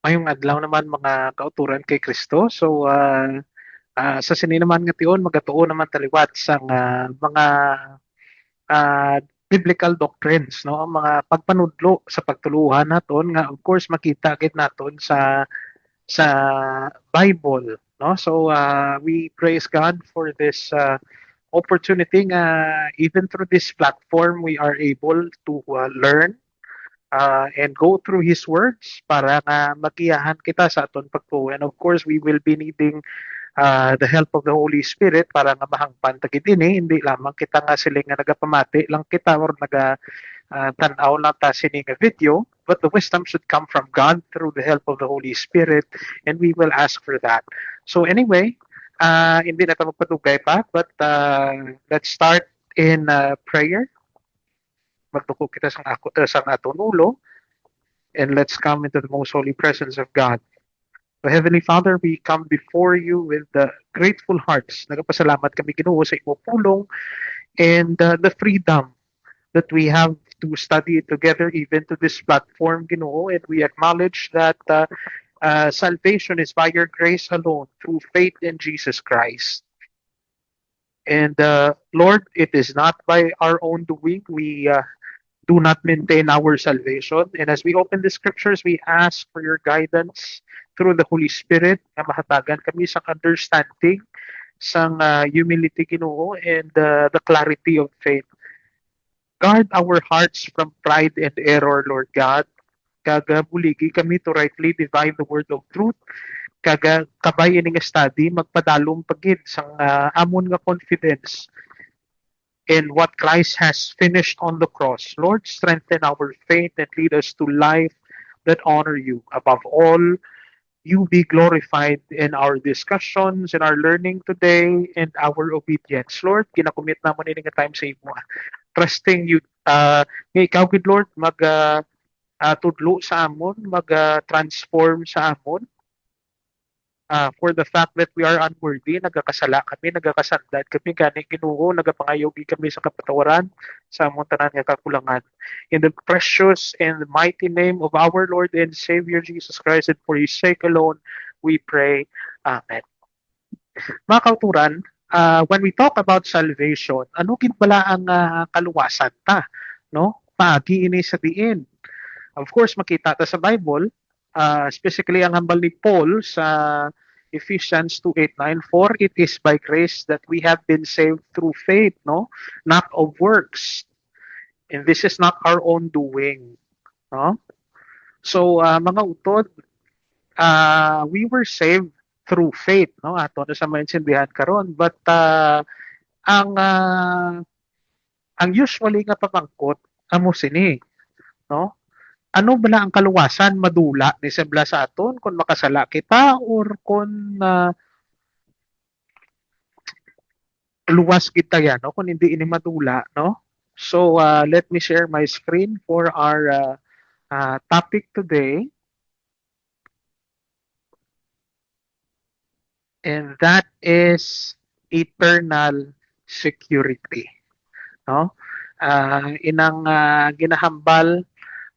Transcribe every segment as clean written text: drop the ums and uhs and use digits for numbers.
Mayong adlaw naman mga kauturan kay Kristo. So sa sini naman nga tiyon magatuon naman taliwat sa mga ah, biblical doctrines, no, ang mga pagpanudlo sa pagtuluhan naton nga of course makita gid naton sa Bible, no. So we praise God for this opportunity nga even through this platform we are able to learn and go through His words para nga magiyahan kita sa aton pagtuo. And of course, we will be needing the help of the Holy Spirit para nga mahangpan tagid ini. Hindi lamang kita nga sila nga nagapamati lang kita or naga tanaw lang ta sini nga video, but the wisdom should come from God through the help of the Holy Spirit, and we will ask for that. So anyway, hindi na ito magpadugay pa, but let's start in prayer. Magtuko kita sa aton ulo, and let's come into the most holy presence of God. So Heavenly Father, we come before you with grateful hearts. Nagpasalamat kami Ginoo sa imo pulong and the freedom that we have to study together even to this platform, Ginoo, and we acknowledge that salvation is by your grace alone through faith in Jesus Christ. And Lord, it is not by our own doing. We do not maintain our salvation. And as we open the scriptures, we ask for your guidance through the Holy Spirit na mahatagan kami sa understanding, sa humility, Ginoo, and the clarity of faith. Guard our hearts from pride and error, Lord God. Kaga buligi kami to rightly divide the word of truth. Kaga kabay ining study magpadalom pagid sang amon nga confidence in what Christ has finished on the cross. Lord, strengthen our faith and lead us to life that honor you. Above all, you be glorified in our discussions, in our learning today, and our obedience. Lord, kinakomit naman ini nga time sa imo. Trusting you, nga ikaw, good Lord, tudlo sa amon, mag-transform sa amon, for the fact that we are unworthy, nagakasala kami, nagakasandad kami, gani Ginoo, nagapangayogi kami sa kapatawaran sa among tanan nga kakulangan. In the precious and mighty name of our Lord and Savior Jesus Christ, and for His sake alone, we pray. Amen. Mga kauturan, when we talk about salvation, ano gid bala ang kaluwasan ta, no? Paagi ini sa diin. Of course, makita ta sa Bible, specifically ang hambal ni Paul sa Ephesians 2:8-9, for it is by grace that we have been saved through faith, no? Not of works. And this is not our own doing, no? So, mga utod, we were saved through faith, no? Ato na sa maintindihan karon, but ang usually nga pamangkot amo sini, no? Ano ba ang kaluwasan madula ni Sebla sa aton kung makasala kita or kung luwas kita yan, no? Kung hindi ini madula, no? So let me share my screen for our topic today. And that is eternal security, no? Inang ginahambal,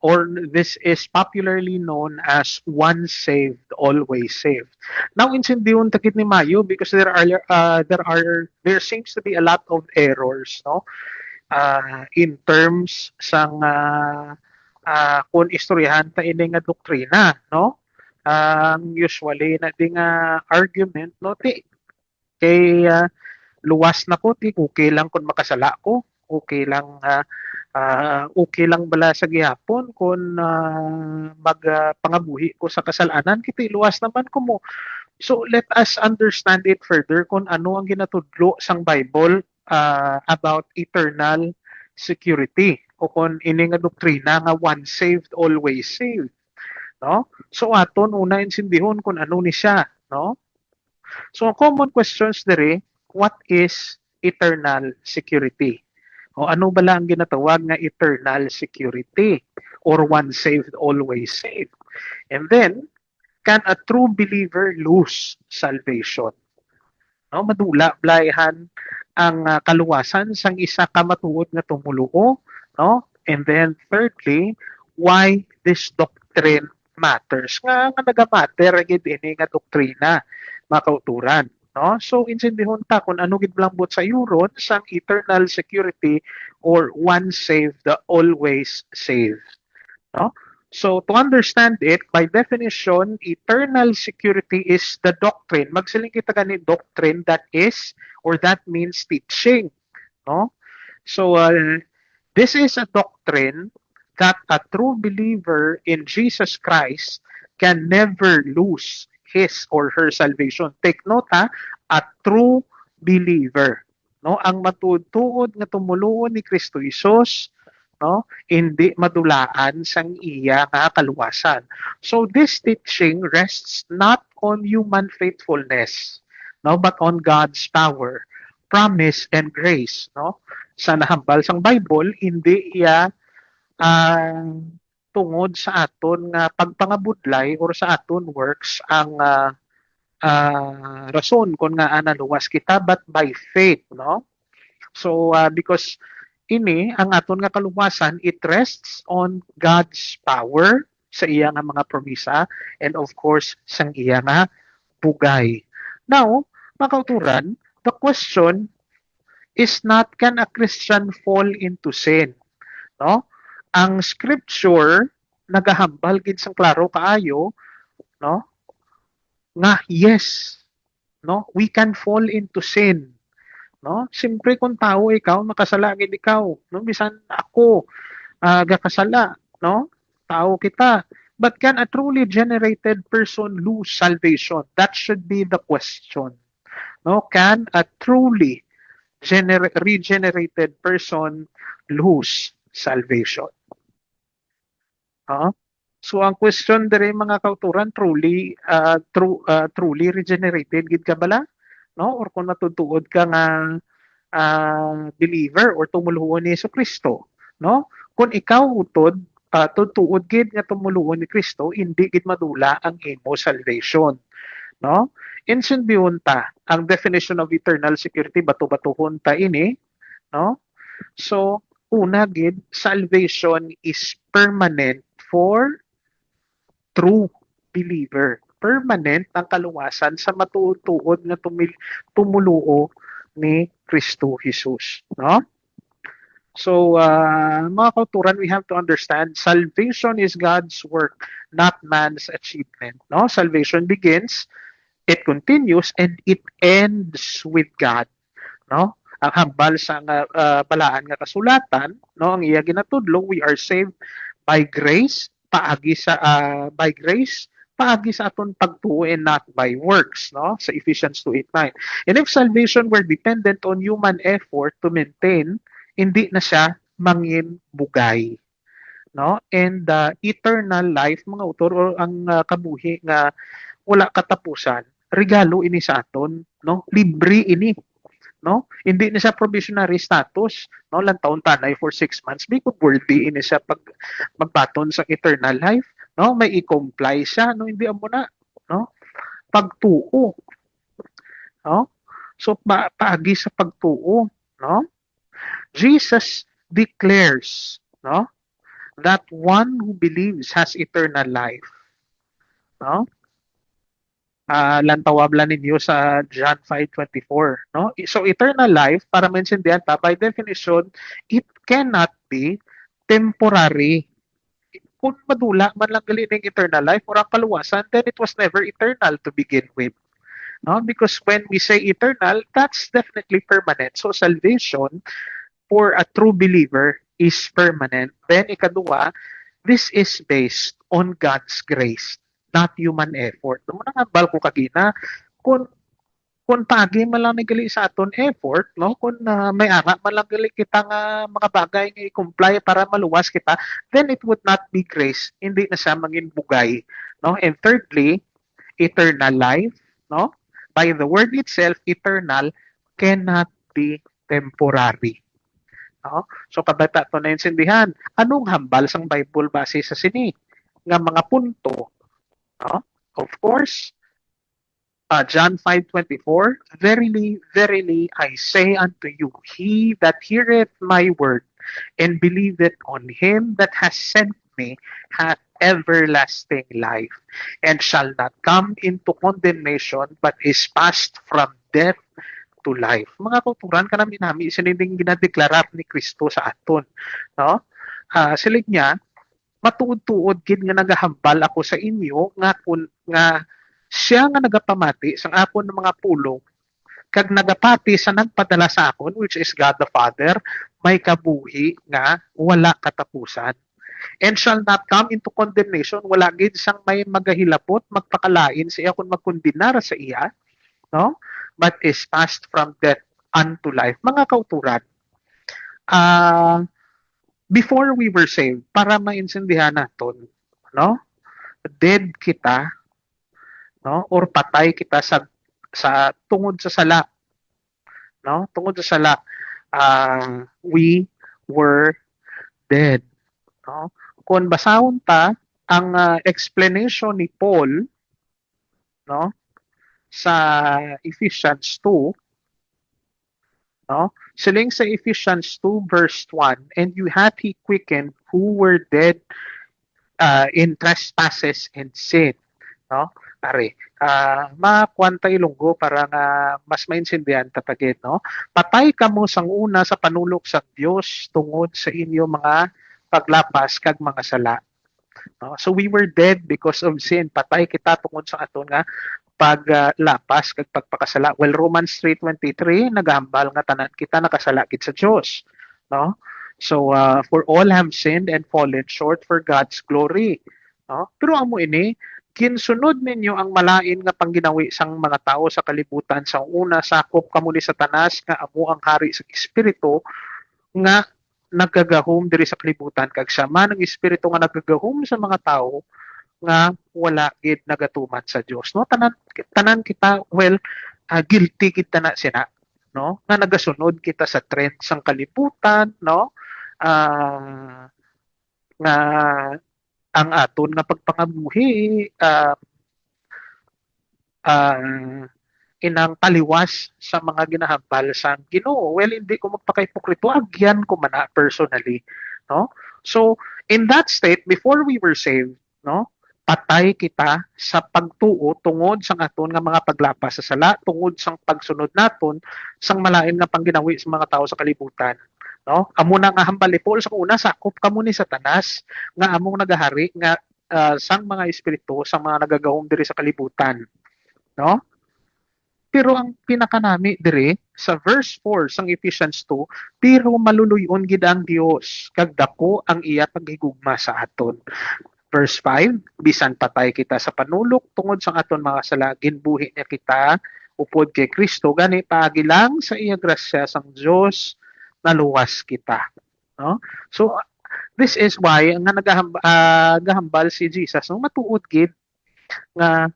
or this is popularly known as once saved, always saved. Now, insindiyon takit ni Mayo because there seems to be a lot of errors, no? In terms sang kung istoryahan ta ini nga doktrina, no? Usually na ding argument, no? Kay luwas na ko, okay lang kung makasala ko, okay lang okay lang bala sa gihapon kung magpangabuhi ko sa kasalanan, kita iluwas naman ko mo. So let us understand it further kung ano ang ginatudlo sang Bible about eternal security o kung ini nga doktrina nga once saved, always saved. No? So aton una insindihon kung ano ni siya, no? So common questions dere, what is eternal security? O ano ba lang ginatawag nga eternal security or once saved, always saved? And then, can a true believer lose salvation? No, madula blayhan ang kaluwasan sang isa ka matuod nga tumuluo, no? And then thirdly, why this doctrine matters nga nagamatter gid ini nga doktrina mga kauturan, no? So insindihon ta kung ano gid blambot sa euron sang eternal security or once saved the always saved, no? So to understand it, by definition, eternal security is the doctrine. Magsiling kita gani doctrine that is or that means teaching, no? So this is a doctrine that a true believer in Jesus Christ can never lose his or her salvation. Take note ha, a true believer. No, ang matutuod nga tumuluon ni Kristo Hesus, no, hindi madulaan sang iya nga kaluwasan. So this teaching rests not on human faithfulness, no, but on God's power, promise and grace, no. Sa nahambal sang Bible, hindi iya tungod sa aton nga pagpangabudlay or sa aton works ang rason kung nga naluwas kita, but by faith, no? So because ini ang aton nga kaluwasan, it rests on God's power sa iya nga mga promisa and of course sang iya nga bugay. Now, mga kauturan, the question is not can a Christian fall into sin, no? Ang scripture nagahambal gid sang klaro kaayo, no? Nga yes, no? We can fall into sin, no? Siyempre kung tao ikaw, makasala gid ikaw, no? Bisan ako gakasala, no? Tao kita. But can a truly generated person lose salvation? That should be the question. No? Can a truly regenerated person lose salvation? So ang question dere mga kauturan, truly regenerated gid ka bala, no? Or kung matutuod ka nga believer or tumuluon ni Jesucristo, no? Kung ikaw utod tutuod gid nga tumuluon ni Kristo, hindi gid madula ang imo salvation, no? Insundion ta ang definition of eternal security, bato-batohon ta ini, no? So una gid, salvation is permanent for true believer. Permanent ang kaluwasan sa matutuod nga tumuluo ni Kristo Jesus, no? So, mga kauturan, we have to understand salvation is God's work, not man's achievement, no? Salvation begins, it continues, and it ends with God, no? Ang hambal sa balaan nga kasulatan, no, ang iya ginatudlo, we are saved by grace, paagi sa aton pagtuo and not by works, no, sa Ephesians 2:8-9. And if salvation were dependent on human effort to maintain, hindi na siya mangin bugay, no? And eternal life, mga autor, or ang kabuhi nga wala katapusan, regalo ini sa aton, no? Libre ini, no? Hindi na siya probationary status, no? Lantaon tanay for 6 months, because worthy ini siya pag magbaton sa eternal life, no? May i-comply siya, no? Hindi amo na, no? Pagtuo, no? So paagi sa pagtuo, no? Jesus declares, no, that one who believes has eternal life, no? Lantawablan ninyo sa John 5:24, no? So eternal life, para maintindihan ta, by definition, it cannot be temporary. Kung madula man lang gali ng eternal life or ang kaluwasan, then it was never eternal to begin with, no? Because when we say eternal, that's definitely permanent. So salvation for a true believer is permanent. Then ikadua, this is based on God's grace, not human effort. Nung nangambal ko kagina, kung paagi man lang nagali sa aton effort, no? Kung may ara man lang gali kita nga mga bagay nga i-comply para maluwas kita, then it would not be grace. Hindi na siya mangin bugay, no? And thirdly, eternal life, no? By the word itself, eternal cannot be temporary. No? So kabata to na insindihan, anong hambal sang Bible base sa sini nga mga punto, no? Of course, John 5:24, verily, verily, I say unto you, he that heareth my word and believeth on him that has sent me hath everlasting life, and shall not come into condemnation, but is passed from death to life. Mga kauturan ka namin namin, sininding ginadeklarar ni Kristo sa aton. No? Silig niya, matuod-tuod gid nga nagahambal ako sa inyo nga siya nga nagapamati sang akon mga pulong kag nagapati sa nagpadala sa akon, which is God the Father, may kabuhi nga wala katapusan, and shall not come into condemnation. Wala gid sang may magahilapot magpakalain sa iya kun magkondenar sa iya, no, but is passed from death unto life. Mga kauturan, before we were saved, para maintindihan naton, no, dead kita, no, or patay kita sa tungod sa sala, no, tungod sa sala, we were dead, no. Kung basahon ta ang explanation ni Paul, no, sa Ephesians 2, no, siling sa Ephesians 2 verse 1, and you hath he quickened who were dead in trespasses and sin, no. Are makwanta ilunggo para nga mas maintindihan tatagid, no. Patay kamo sang una sa panulok sa Dios tungod sa inyo mga paglapas kag mga sala, no? So we were dead because of sin. Patay kita tungod sa aton nga paglapas kag pagpakasala. Well, Romans 3:23 nagahambal nga tanan kita nakasala gid sa Dios, no? So for all have sinned and fallen short for God's glory, no? Pero amo ini kinsunod ninyo ang malain nga pangginawi sang mga tao sa kalibutan. Sa una sakop kamo ni Satanas nga amo ang hari sa espiritu nga nagagahom diri sa kalibutan, kag siya man ang espiritu nga nagagahom sa mga tao nga wala gid nagatuman sa Dios, no. Tanan kita, well, guilty kita na sina, no, nga nagasunod kita sa trend sang kalibutan, no. Nga ang aton nga pagpangabuhi inang taliwas sa mga ginahambal sang Ginoo. Well, hindi ko magpakaipokrito, agyan ko man personally, no. So in that state, before we were saved, no, patay kita sa pagtuo tungod sang aton nga mga paglapas sa sala, tungod sang pagsunod naton sang malain nga pangginawi sa mga tao sa kalibutan, no. Amo na nga hambal ni Paul sa una, sakop kamo ni Satanas nga among nagahari nga sang mga espiritu sang mga nagagahom diri sa kalibutan, no. Pero ang pinakanami dire sa verse 4 sang Ephesians 2, pero maluluyon gid ang Dios kag dako ang iya paghigugma sa aton. Verse 5, bisan patay kita sa panulok tungod sa aton mga sala, ginbuhi niya kita upod kay Kristo, gani paagi lang sa iya grasya sang Dios naluwas kita, no. So this is why nga nagahambal si Jesus, no, matuod gid nga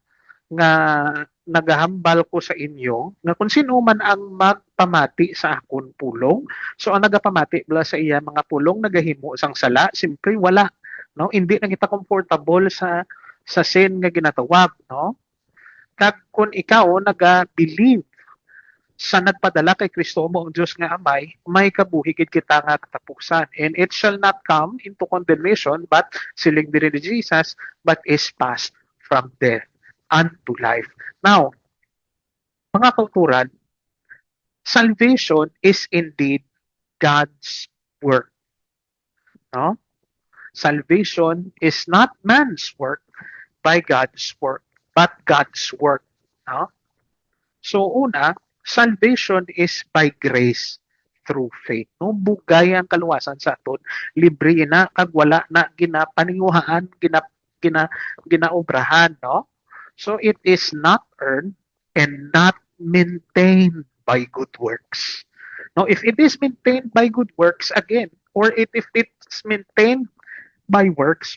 nagahambal ko sa inyo nga kung sino man ang magpamati sa akon pulong. So ang nagapamati bala sa iya mga pulong nagahimo sang sala, simpre wala, no, hindi na kita comfortable sa sin nga ginatawag, no. Kag kung ikaw naga-believe sa nagpadala kay Kristo mo ang Dios nga Amay, may kabuhi gid kita nga katapusan, and it shall not come into condemnation, but siling diri ni Jesus, but is passed from death unto life. Now, mga kauturan, salvation is indeed God's work, no? Salvation is not man's work by God's work, but God's work, no? So una, salvation is by grace through faith, no. Bugay ang kaluwasan sa aton, libre na kag wala na ginapaninguhaan, ginaobrahan, no. So it is not earned and not maintained by good works. Now, if it is maintained by good works, again, or if it's maintained by works,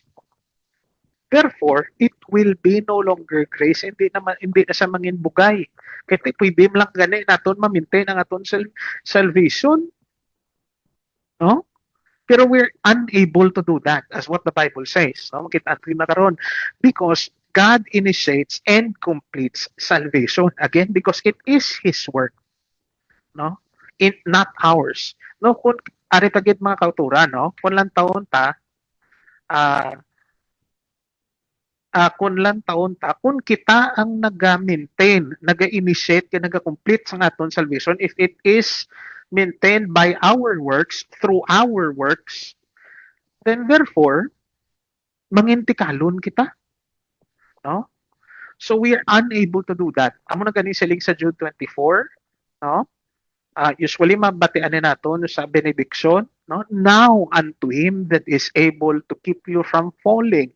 therefore, it will be no longer grace. Hindi na siya mangin bugay. Kaya pwede lang gani naton ma-maintain ang aton salvation, no? Pero we're unable to do that, as what the Bible says, no? Kita na karon, because God initiates and completes salvation, again because it is His work, no, not ours, no. Kung ari tagid mga kauturan, no, kung lang taon ta kun lang taon ta kun kita ang naga-maintain, naga-initiate, naga-complete sa aton salvation, if it is maintained by our works, through our works, then therefore mangintikalon kita, no? So we are unable to do that. Amo na gani siling sa Jude 24, no? Usually mabatian na nato sa benediction, no? Now unto him that is able to keep you from falling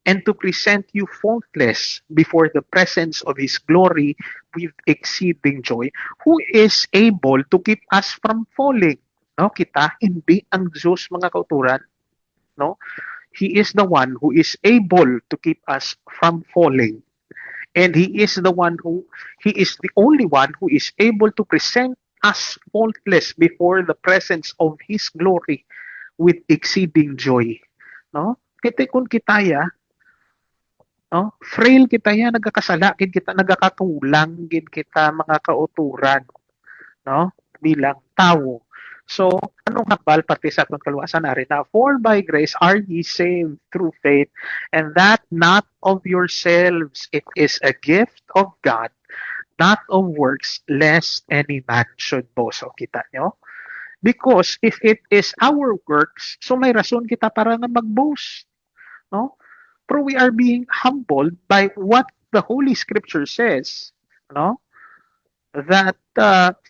and to present you faultless before the presence of his glory with exceeding joy, who is able to keep us from falling. No, kita hindi ang Diyos, mga kauturan, no? He is the one who is able to keep us from falling. And he is the only one who is able to present us faultless before the presence of his glory with exceeding joy. No? Kita kung kitaya, no? Frail kita ya, nagkakasala, kita nagkakatulang, kita mga kauturan, no? Bilang tao. So, anong hambal pati sa atong kaluwasan na rin na, for by grace are ye saved through faith, and that not of yourselves, it is a gift of God, not of works, lest any man should boast. So, kita nyo? Because if it is our works, so may rason kita para nga mag-boast. No? Pero we are being humbled by what the Holy Scripture says, no? That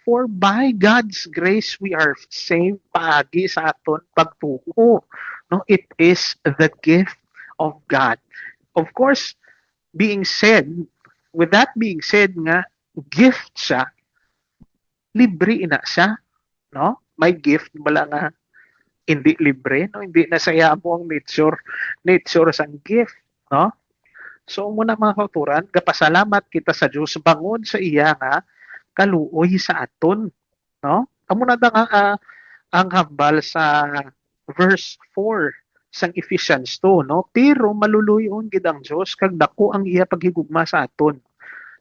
for by God's grace we are saved paagi sa aton pagtuo. No? It is the gift of God. Of course, with that being said nga, gift siya, libre ina siya. No? May gift bala nga hindi libre, no? Hindi na saya mo ang nature sang gift, no? So muna mga kauturan, gapasalamat kita sa Dios bangod sa iya nga kaluoy sa aton, no? Amo na ang hambal sa verse 4 sang Ephesians 2, no? Pero maluluyon gid ang Dios kag dako ang iya paghigugma sa aton.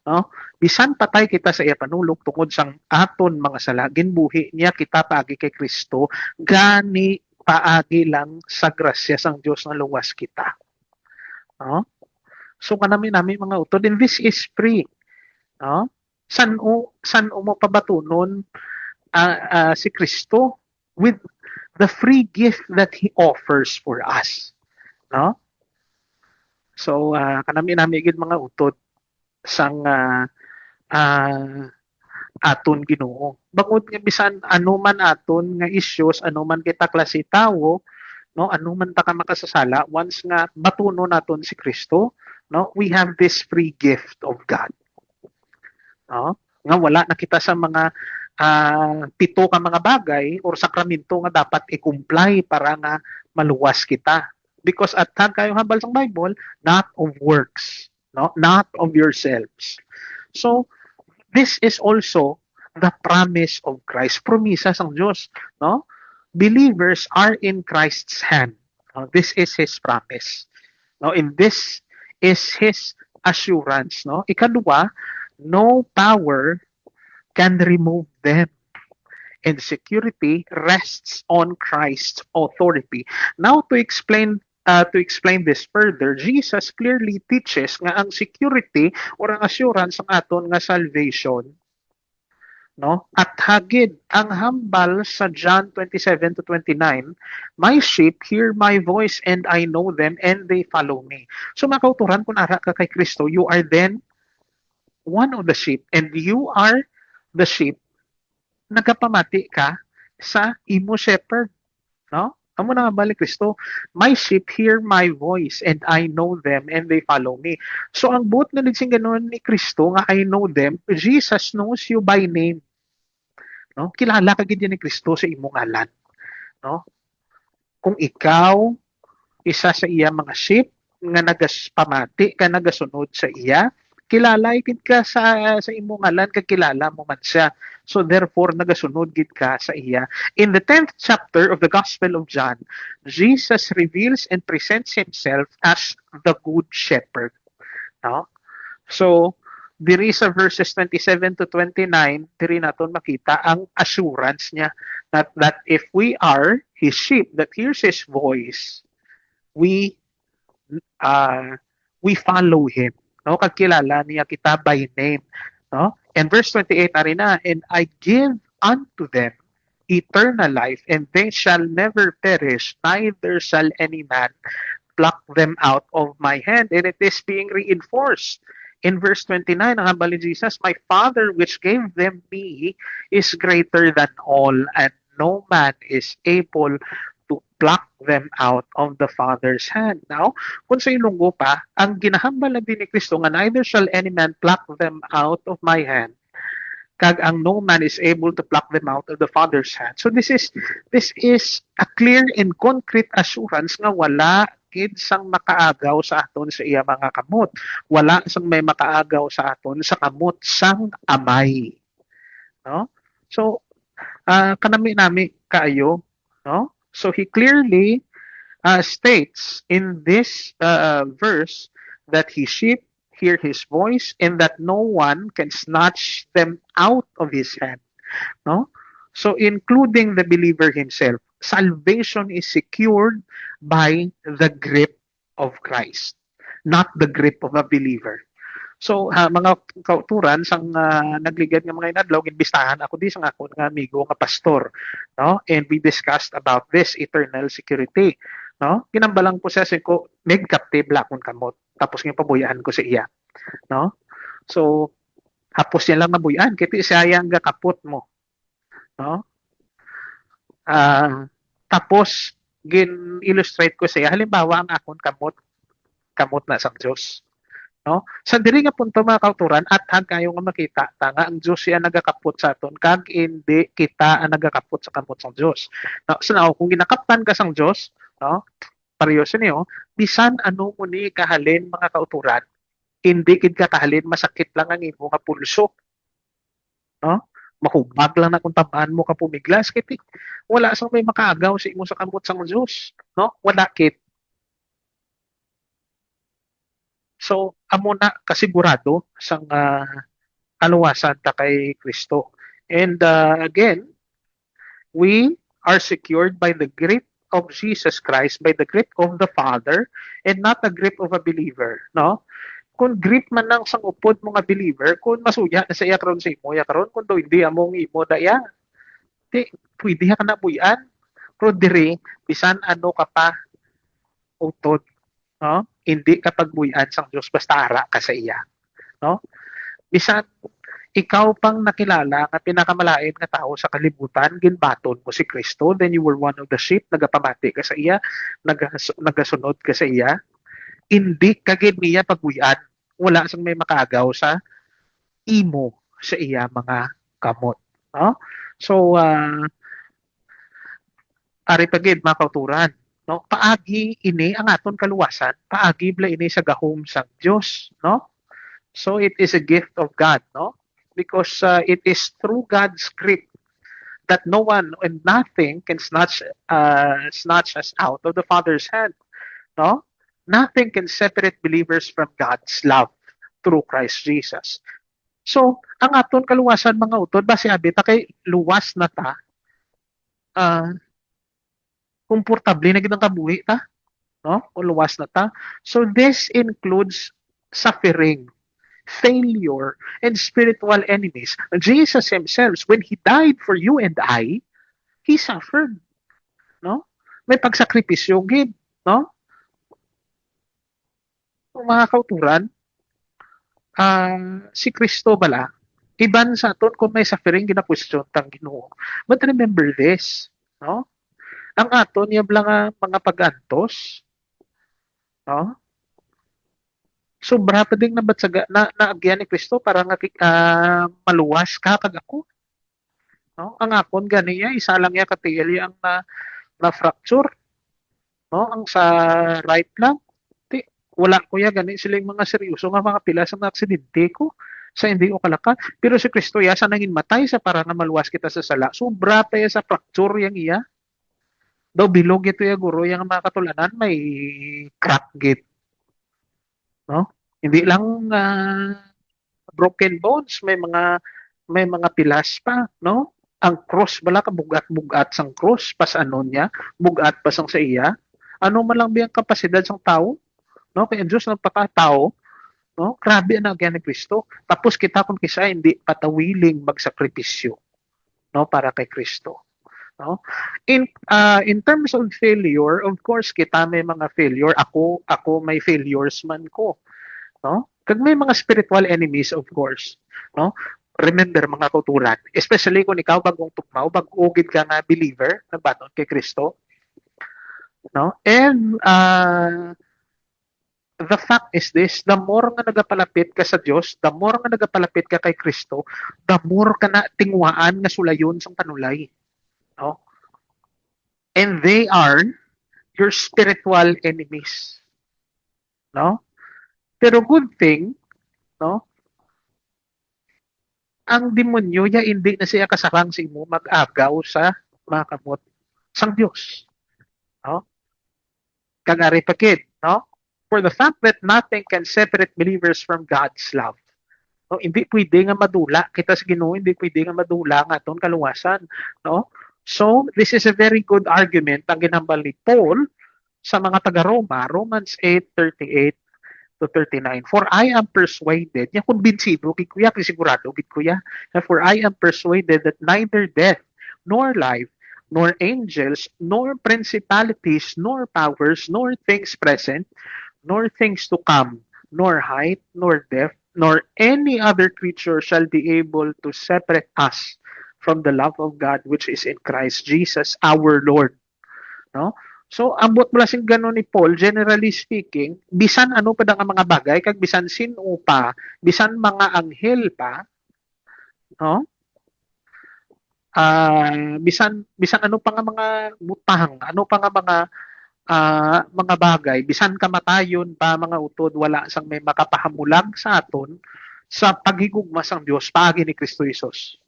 No? Bisan patay kita sa iya panulog tungod sang aton mga sala, ginbuhi niya kita paagi kay Kristo, gani paagi lang sa grasya sang Dios nga luwas kita. No? So kanami mga utod, and this is free. No? San mo pabatunon si Kristo with the free gift that He offers for us. No? So kanami gid mga utod sang aton Ginoo. Bangod nga bisan ano man aton nga issues, ano man kita klase tawo, no, ano man ta ka makasasala, once nga batuno naton si Kristo, no, we have this free gift of God. No? Nga wala na kita sa mga pito ka mga bagay or sakramento nga dapat i-comply para nga maluwas kita. Because at kayong hambal sa Bible, not of works, no, not of yourselves. So this is also the promise of Christ, promisa sang Diyos, no? Believers are in Christ's hand. No? This is His promise, no? And this is His assurance, no? Ikadua, no power can remove them, and security rests on Christ's authority. Now to explain this further, Jesus clearly teaches nga ang security or ang assurance ng aton nga salvation, no? At hagid ang hambal sa John 27 to 29, my sheep hear my voice and I know them and they follow me. So makauturan kung ara ka kay Kristo, you are then one of the sheep, and you are the sheep, nagapamati ka sa imo shepherd, no? Amo na nga balik Kristo, my sheep hear my voice and I know them and they follow me. So ang buot na nagsing ganun ni Kristo nga I know them, Jesus knows you by name. No? Kilala ka gid ni Kristo sa imong ngalan, no? Kung ikaw isa sa iya mga sheep nga nagaspamati ka nagasunod sa iya, kilala gid ka sa imong ngalan, kag kilala mo man siya. So therefore nagasunod gid ka sa iya. In the 10th chapter of the Gospel of John, Jesus reveals and presents himself as the good shepherd. No? So diri sa verses 27 to 29, diri naton makita ang assurance niya that if we are his sheep that hears his voice, we we follow Him. No? Kagkilala niya kita by name. No? And verse 28, ari na, and I give unto them eternal life, and they shall never perish, neither shall any man pluck them out of my hand. And it is being reinforced in verse 29, ang hambal ni Jesus, my Father which gave them me is greater than all, and no man is able to pluck them out of the Father's hand. Now, kung sa ilunggo pa, ang ginahambal na din ni Kristo nga neither shall any man pluck them out of my hand, kag ang no man is able to pluck them out of the Father's hand. So this is a clear and concrete assurance nga wala gid sang makaagaw sa aton sa iya mga kamot. Wala sang may makaagaw sa aton sa kamot sang amay. No? So kanami kaayo, no? So he clearly states in this verse that his sheep hear his voice and that no one can snatch them out of his hand. No? So including the believer himself, salvation is secured by the grip of Christ, not the grip of a believer. So mga kauturan sang nagligad nga mga inadlaw ginbistahan ako di sang ako nga amigo nga pastor, no? And we discussed about this eternal security, no? Ginambalang ko sa ko meg captive lakon kamot tapos nga pabuyahan ko sa iya, no? So hapos niya lang nabuyan kiti sayang ga kapot mo, no? Tapos gin-illustrate ko siya halimbawa ang akon kamot na sang Dios, no? Sa diri nga punto mga kauturan at kayo nga makita tanga ang Dios siya nagakapot sa aton kag hindi kita ang nagakapot sa kamot sang Dios. No, so now, kung ginakaptan ka sang Dios, no? Pareho niyo, bisan ano mo ni kahalin mga kauturan, hindi kid ka kahalin masakit lang ang imo nga pulso. No? Mahubag lang na kung tamaan mo ka pumiglas kiti wala sang may makaagaw sa imo sa kamot sang Dios, no? Wala kit. So amo na kasigurado sang kaluwasan ta kay Kristo. And again, we are secured by the grip of Jesus Christ, by the grip of the Father, and not the grip of a believer, no? Kung grip man lang sang upod mo nga believer, kung masuya na sa iya karon sa imo, ya karon kung do hindi among imo daya, di pwede ka na buyan. Pero diri bisan ano ka pa utod, no? Hindi ka pagbuyan sang Dios basta ara ka sa iya, no? Bisan ikaw pang nakilala nga pinakamalain nga tao sa kalibutan, ginbaton mo si Kristo, then you were one of the sheep, nagapamati ka sa iya, nagasunod ka sa iya, hindi kagid niya pagbuyan. Wala sang may makaagaw sa imo sa iya mga kamot, no? So ari pagid mga kauturan, no? Paagi ini ang aton kaluwasan, paagi bla ini sa gahom sang Dios, no? So it is a gift of God, no? Because it is through God's grip that no one and nothing can snatch us out of the Father's hand, no? Nothing can separate believers from God's love through Christ Jesus. So, ang aton kaluwasan mga utod, base abi ta kay luwas na ta, komportable na gid ang kabuhi ta, no? Kung luwas na ta. So this includes suffering, failure, and spiritual enemies. Jesus himself, when he died for you and I, he suffered, no? May pagsakripisyo gid, no? Mga kauturan, si Kristo bala, iban sa aton kung may suffering gina-question tang Ginoo. But remember this, no? Ang aton yung mga pag-antos, no? Sobra pa ding nabatsaga na agyan ni Kristo para nga maluwas ka kag ako. No? Ang akon ganiya isa lang ya katiyali ang na fracture, no? Ang sa right lang wala ko ya gani silang mga seryoso nga mga pila sa aksidente ko sa hindi ko kalaka. Pero si Kristo ya sa nangin matay sa para nga maluwas kita sa sala. Sobra pa ya sa fracture yang iya. Daw bilog ito ya guro yang mga katulanan may crack gate. No? Hindi lang broken bones, may mga pilas pa, no? Ang cross bala ka bugat-bugat sang cross pas ano niya, bugat pa sang sa iya. Ano man lang biyang kapasidad sang tao? no? Kaya ang Diyos nagpakatao, no? Grabe na agyan ni Kristo. Tapos kita kung kisa hindi patawiling magsakripisyo, no, para kay Kristo. No? In terms of failure, of course kita may mga failure. Ako may failures man ko, no? Kag may mga spiritual enemies, of course, no? Remember mga kauturan, especially kung ikaw bagong tugmaw, bag-ugid ka nga believer na baton kay Kristo, no? And the fact is this, the more nga nagapalapit ka sa Dios, the more nga nagapalapit ka kay Kristo, the more ka na tingwaan nga sulayon sang panulay, no? And they are your spiritual enemies, no? Pero good thing, no? Ang demonyo ya hindi na siya kasarang sa imo mag-agaw sa mga kamot sang Dios, no? Kagari pakid, no? For the fact that nothing can separate believers from God's love. No, hindi pwede nga madula kita sa Ginoo, hindi pwede nga madula nga aton kaluwasan, no? So, this is a very good argument ang ginambal ni Paul sa mga taga-Roma, Romans 8:38 to 39. For I am persuaded, ya kumbinsido, gid kuya, sigurado, gid kuya, for I am persuaded that neither death, nor life, nor angels, nor principalities, nor powers, nor things present, nor things to come, nor height, nor depth, nor any other creature shall be able to separate us from the love of God which is in Christ Jesus our Lord. No? So, ambot mo lasing gano'n ni Paul, generally speaking, bisan ano pa ang mga bagay, kag bisan sino pa, bisan mga anghel pa, no? Bisan ano pa nga mga butang, ano pa nga mga bagay, bisan kamatayon pa mga utod, wala sang may makapahamulag sa aton sa paghigugma sang Dios paagi ni Kristo Jesus.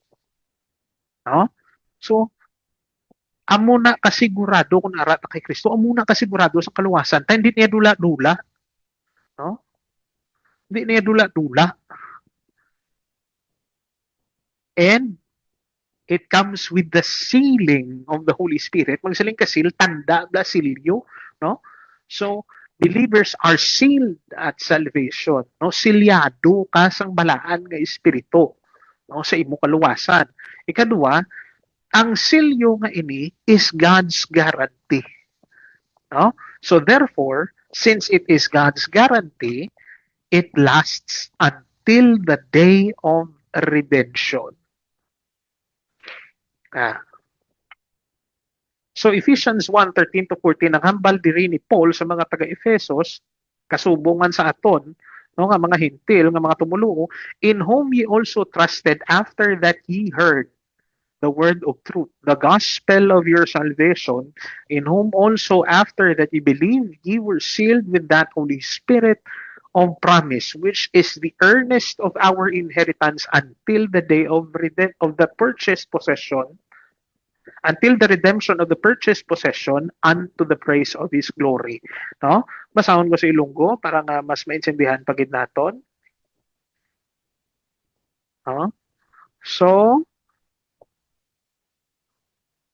No? So, amo na kasigurado kung arat kay Kristo, amo na kasigurado sa kaluwasan. Tayo hindi niya dula-dula. No? Hindi niya dula-dula. And it comes with the sealing of the Holy Spirit. Magsiling kasil, tanda, da silyo. No? So, believers are sealed at salvation. No? Silyado ka sang balaan nga espiritu, no? Sa imo kaluwasan. Ikadua, ang silyo nga ini is God's guarantee. No? So therefore, since it is God's guarantee, it lasts until the day of redemption. So Ephesians 1:13 to 14 ang hambal diri ni Paul sa mga taga-Efesos kasubungan sa aton, no, nga mga hintil nga mga tumuluo, in whom ye also trusted after that ye heard the word of truth, the gospel of your salvation, in whom also after that ye believed, ye were sealed with that Holy Spirit of promise, which is the earnest of our inheritance until the day of the purchased possession, until the redemption of the purchased possession unto the praise of His glory. No? Basahon ko sa Ilonggo para nga mas maintindihan pagid naton. No? So,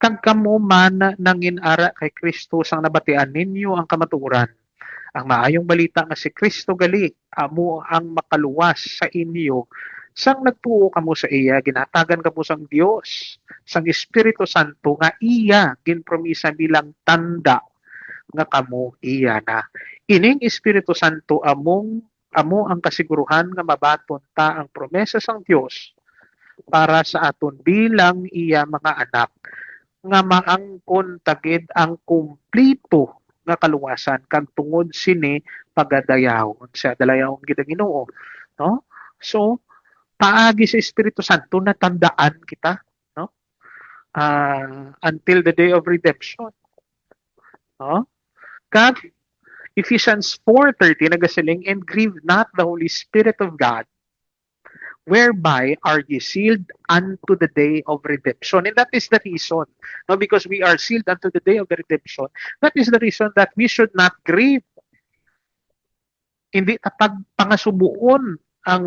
kag kamo man nanginara kay Kristo sang nabatian ninyo ang kamatuoran. Ang maayong balita nga si Kristo gali amo ang makaluwas sa inyo sang nagtuo kamo sa iya, ginatagan kamo sang Dios, sang Espiritu Santo nga iya ginpromisa bilang tanda nga kamo iya na. Ining Espiritu Santo amo ang kasiguruhan nga mabaton ta ang promesa sang Dios para sa aton bilang iya mga anak nga maangkon tagid ang kumplito nga kaluwasan kag tungod sini pagadayawon sa dalayawon gid Ginoo, no? So paagi sa Espiritu Santo natandaan kita, no? Until the day of redemption, no? Kag Ephesians 4:30 nagasiling, and grieve not the Holy Spirit of God, whereby are ye sealed unto the day of redemption. And that is the reason, no, because we are sealed unto the day of the redemption, that is the reason that we should not grieve. Hindi tapag pangasubuon ang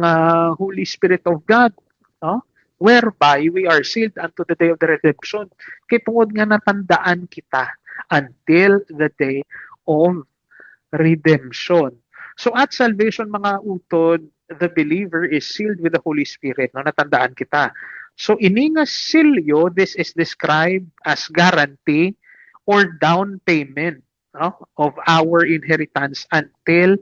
Holy Spirit of God, no? Whereby we are sealed unto the day of the redemption. Kaya tungod nga natandaan kita until the day of redemption. So at salvation mga utod, the believer is sealed with the Holy Spirit. No, natandaan kita. So ini nga silyo, this is described as guarantee or down payment, no, of our inheritance until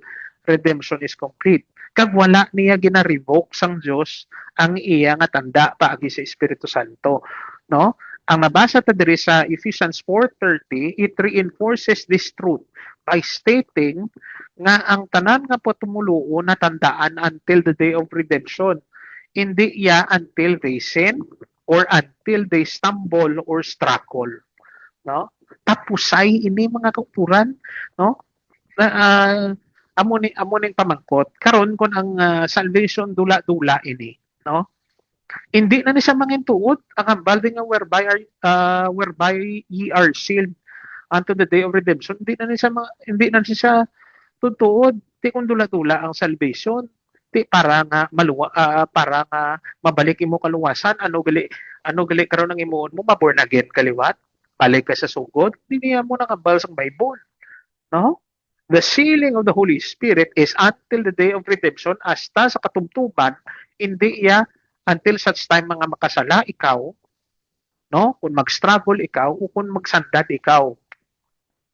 redemption is complete. Kag wala niya gina-revoke sang Dios ang iya nga tanda paagi sa Espiritu Santo, no? Ang nabasa ta diri sa Ephesians 4:30, it reinforces this truth by stating nga ang tanan nga patumuloon na tandaan until the day of redemption. Hindi ya until they sin or until they stumble or struggle, no? Tapusay ini mga kauturan, no? Na amo ning pamangkot karon kon ang salvation dula-dula ini, no? Hindi na ni siya mangintuod ang hambal nga whereby ye are sealed unto the day of redemption. Hindi na siya tutuod ti kung dula-dula ang salvation ti para nga para nga mabalik imo kaluwasan, ano gali karon ang imuon mo maborn again kaliwat balik ka sa sugod, hindi niya mo nakabal sa Bible, no? The sealing of the Holy Spirit is until the day of redemption, hasta sa katubtuban, hindi ya until such time mga makasala ikaw, no? Kung mag-struggle ikaw o kung magsandad ikaw,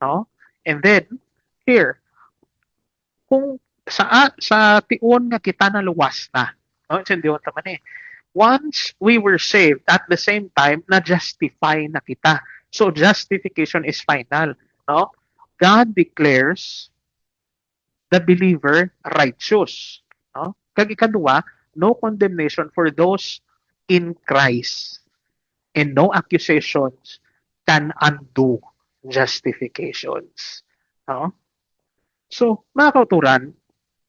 no? And then here, kung sa tiun nga kita naluwas na, no? Sindiwan taman eh. Once we were saved, at the same time na justify na kita. So justification is final, no? God declares the believer righteous, no? Kag ikaduwa, no condemnation for those in Christ, and no accusations can undo justifications, no? So mga kauturan,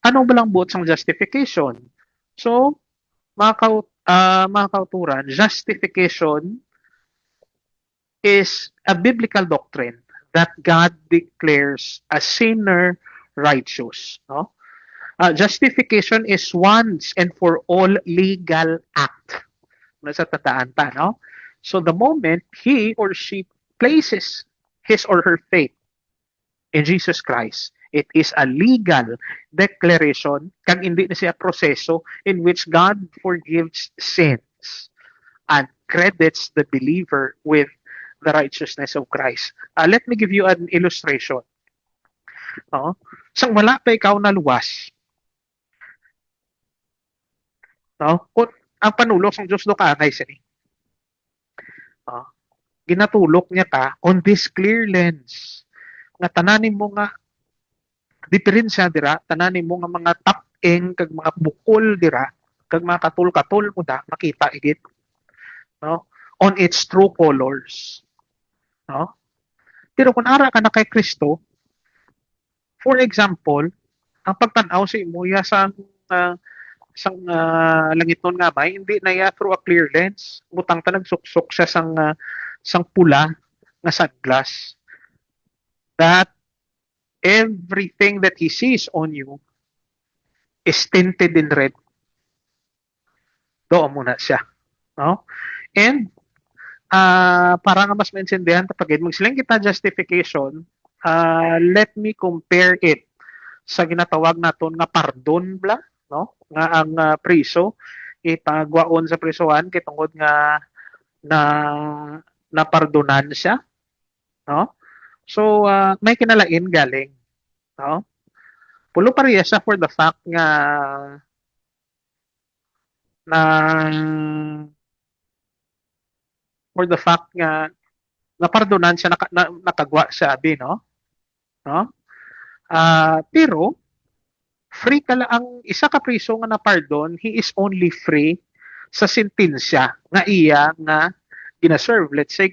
ano ba lang buot sang justification? So mga kauturan, justification is a biblical doctrine that God declares a sinner righteous, no? Justification is once and for all legal act. Nasa tataan ta, no? So the moment he or she places his or her faith in Jesus Christ, it is a legal declaration kang hindi na siya proseso in which God forgives sins and credits the believer with the righteousness of Christ. Let me give you an illustration. No? Sang wala pa ikaw naluwas, no? Kung ang panulok ng Diyos do kaangay sini. No? Ginatulok niya ka on this clear lens. Nga tananin mo nga diferensya dira, tananin mo nga mga tapeng kag mga bukol dira, kag mga katul-katul mo da makita igit, no? On its true colors, no? Pero kung ara ka na kay Kristo, for example, ang pagtanaw sa imuya langiton nga ba, hindi na ya through a clear lens. Butang ta nagsuksok siya sang pula nga sunglass. That everything that he sees on you is tinted in red. Doon muna siya, no? And para nga mas maintindihan kapag magsilang kita justification, let me compare it sa ginatawag naton nga pardon bla, no? Nga ang priso itagwaon sa prisohan kitungod nga na pardonan siya, no? So may kinalain galing, no? Pulo pareha siya for the fact nga napardonan siya, nakagwa siya abi, no? No? Pero free ka lang ang isa ka priso nga na pardon, he is only free sa sentensya nga iya nga gina-serve. Let's say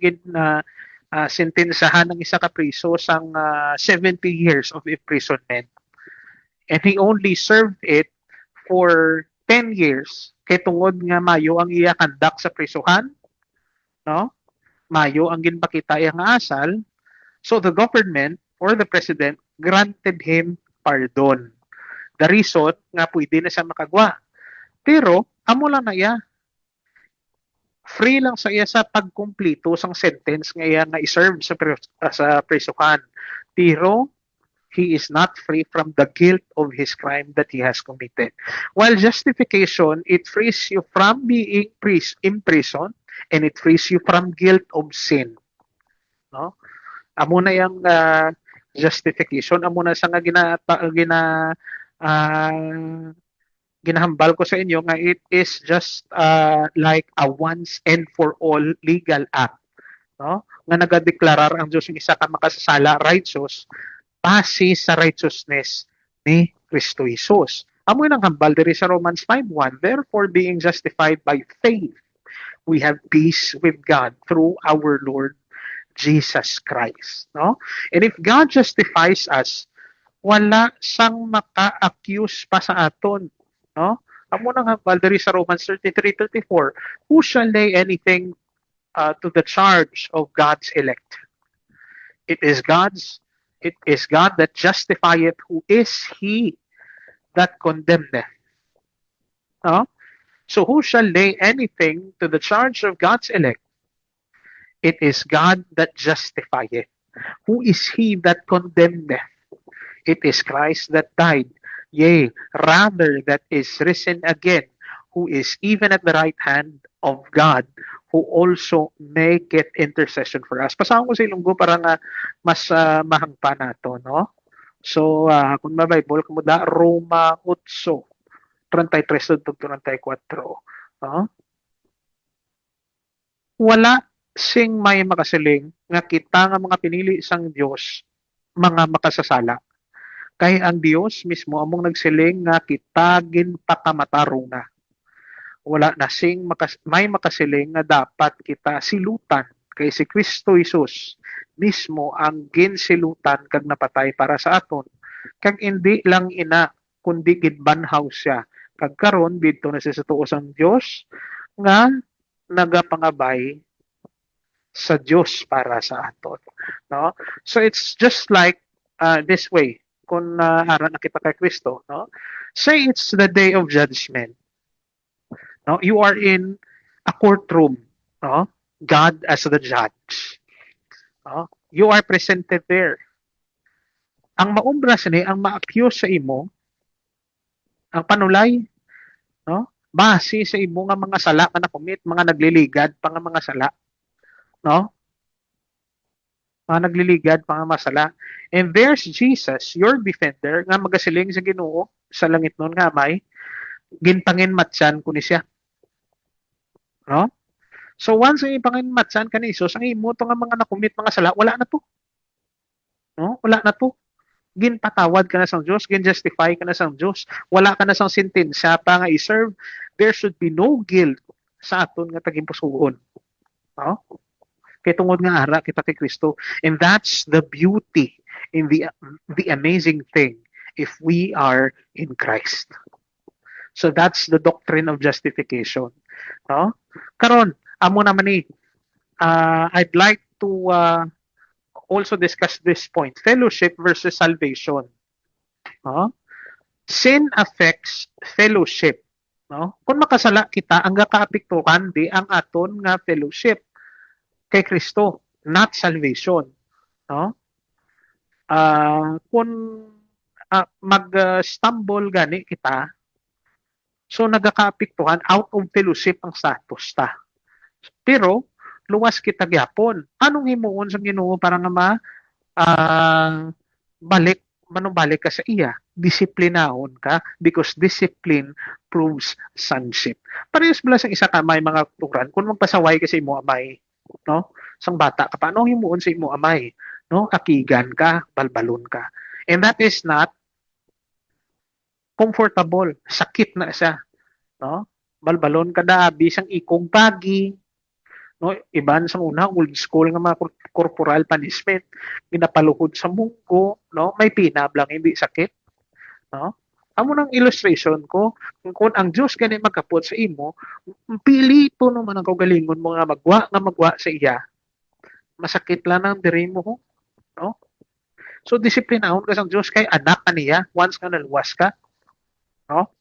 sentensyahan ng isa ka priso sang 70 years of imprisonment. And he only served it for 10 years kay tungod nga mayo ang iya kandak sa prisuhan, no? Mayo ang ginpakita iya nga asal. So the government or the president granted him pardon. The reason nga pwede na siya makagwa. Pero amo lang na iya, free lang sa iya sa pagkumplito sang sentence nga iya nga i-serve sa prisuhan. Pero he is not free from the guilt of his crime that he has committed. While justification, it frees you from being imprisoned and it frees you from guilt of sin. No? Amo na yung justification, amo na sa nga uh, ginahambal ko sa inyo nga it is just like a once and for all legal act, no? Nga nagadeklarar ang Diyos yung isa ka makasasala righteous base sa righteousness ni Kristo Jesus. Amo nang hambal diri sa Romans 5:1, therefore being justified by faith we have peace with God through our Lord Jesus Christ, no? And if God justifies us, wala sang maka-accuse pa sa aton, no? Amo nang hambal diri sa Romans 33:34, who shall lay anything to the charge of God's elect? It is God that justifieth, who is he that condemneth? No? So who shall lay anything to the charge of God's elect? It is God that justifieth. Who is he that condemneth? It is Christ that died, yea, rather that is risen again, who is even at the right hand of God, who also maketh intercession for us. Pasahon ko sa ilunggo para nga mas mahangpa nato, no? So, kung ma-Bible, kumuda, Roma 8:33-34, no? Wala sing may makasiling nga kita nga mga pinili sang Dios mga makasasala. Kay ang Dios mismo among nagsiling nga kita ginpakamatarong na. Wala na sing may makasiling nga dapat kita silutan kay si Kristo Jesus mismo ang ginsilutan kag napatay para sa aton. Kag hindi lang ina kundi gidbanhaw siya. Kag karon didto na siya sa tuos ang Dios nga nagapangabay sa Dios para sa aton, no? So it's just like this way kung harap na kita kay Kristo, no? Say it's the day of judgment. No, you are in a courtroom, no? God as the judge. No? You are presented there. Ang maumbras ni ang ma-accuse sa imo ang panulay, no? Base sa imo nga mga sala nga nakomit, mga nagliligad pa nga mga sala, no? Mga nagliligad pa nga masala. And there's Jesus, your defender, nga magasiling sa Ginoo sa langit nun nga may ginpangin matsan kuni siya. No? So once ang ipangin matsan kani Isus, ang imo to nga mga nakumit mga sala, wala na to. No? Wala na to. Ginpatawad ka na sang Dios, gin-justify ka na sang Dios. Wala ka na sang sentensya pa nga i-serve. There should be no guilt sa aton nga tagimpusoon. No? Kay tungod nga ara kita kay Kristo. And that's the beauty in the amazing thing if we are in Christ. So that's the doctrine of justification. No? Karon, amo naman ni I'd like to also discuss this point, fellowship versus salvation. No? Sin affects fellowship. No? Kung makasala kita, ang gakaapektuhan di ang aton nga fellowship kay Kristo, not salvation. No? Kung mag-stumble gani kita, so nagakaapektuhan out of fellowship ang status ta. Pero luwas kita gyapon. Anong himuon sa Ginoo para nga manubalik ka sa iya? Disiplinahon ka because discipline proves sonship. Parehas bala sa isa ka may mga turan kung magpasaway ka sa imo amay, no? Sang bata ka pa, anong himuon sa imo amay? No? Akigan ka, balbalon ka. And that is not comfortable, sakit na siya, no? Balbalon kada bisang ikog pagi, no? Iban sa una old school nga mga corporal punishment, ginapaluhod sa munggo, no? May pinab lang hindi sakit, no? Amo nang illustration ko kung ang Dios gani magkapot sa imo, pilito naman ang kaugalingon mo nga magwa sa iya. Masakit lang ang diri mo, no? So disiplinahon ka sa Dios kay anak ka niya once nga naluwas ka. No?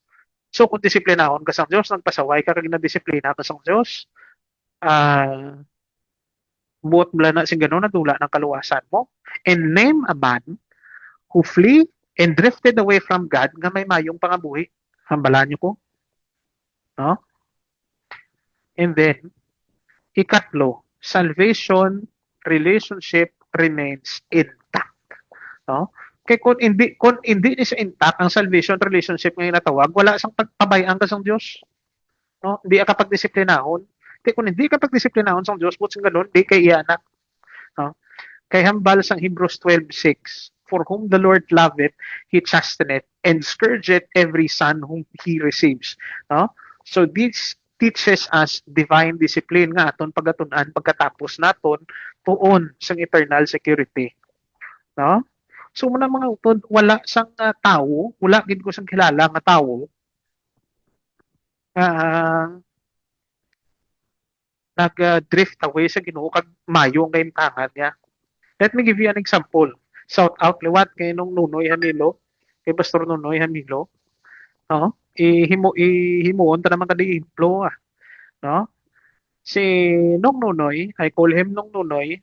So kung disiplinahon ka sa Dios, nagpasaway ka kag nadisiplina ka sa Dios, buot mula na sing gano'n natula ng kaluwasan mo. And name a man who flee and drifted away from God nga may mayong pangabuhi. Hambalan niyo ko. No? And then, ikatlo, salvation relationship remains intact. No? Kaya kung hindi ni sa intact ang salvation relationship ngayon natawag, wala sang pagpabayaan ka sa Diyos. No? Hindi ka pagdisiplinahon. Kaya kung hindi ka pagdisiplinahon sa Diyos, butsing ganun, di kay iyanak. No? Kay hambal sang Hebrews 12:6, for whom the Lord loveth, He chasteneth, and scourgeth every son whom He receives. No? So this teaches us divine discipline nga aton pagatunan pagkatapos naton tuon sang eternal security. No? So muna mga utod, wala sang tawo, wala gid ko sang kilala nga tawo nag-drift away sa Ginoo kag mayo ang kaimtangan niya. Let me give you an example. Shout out liwat kay nung Nunoy Hamilo, kay Pastor Nunoy Hamilo. No? Ihimuon ta naman kadi implo no? Si Nong Nunoy, I call him Nong Nunoy.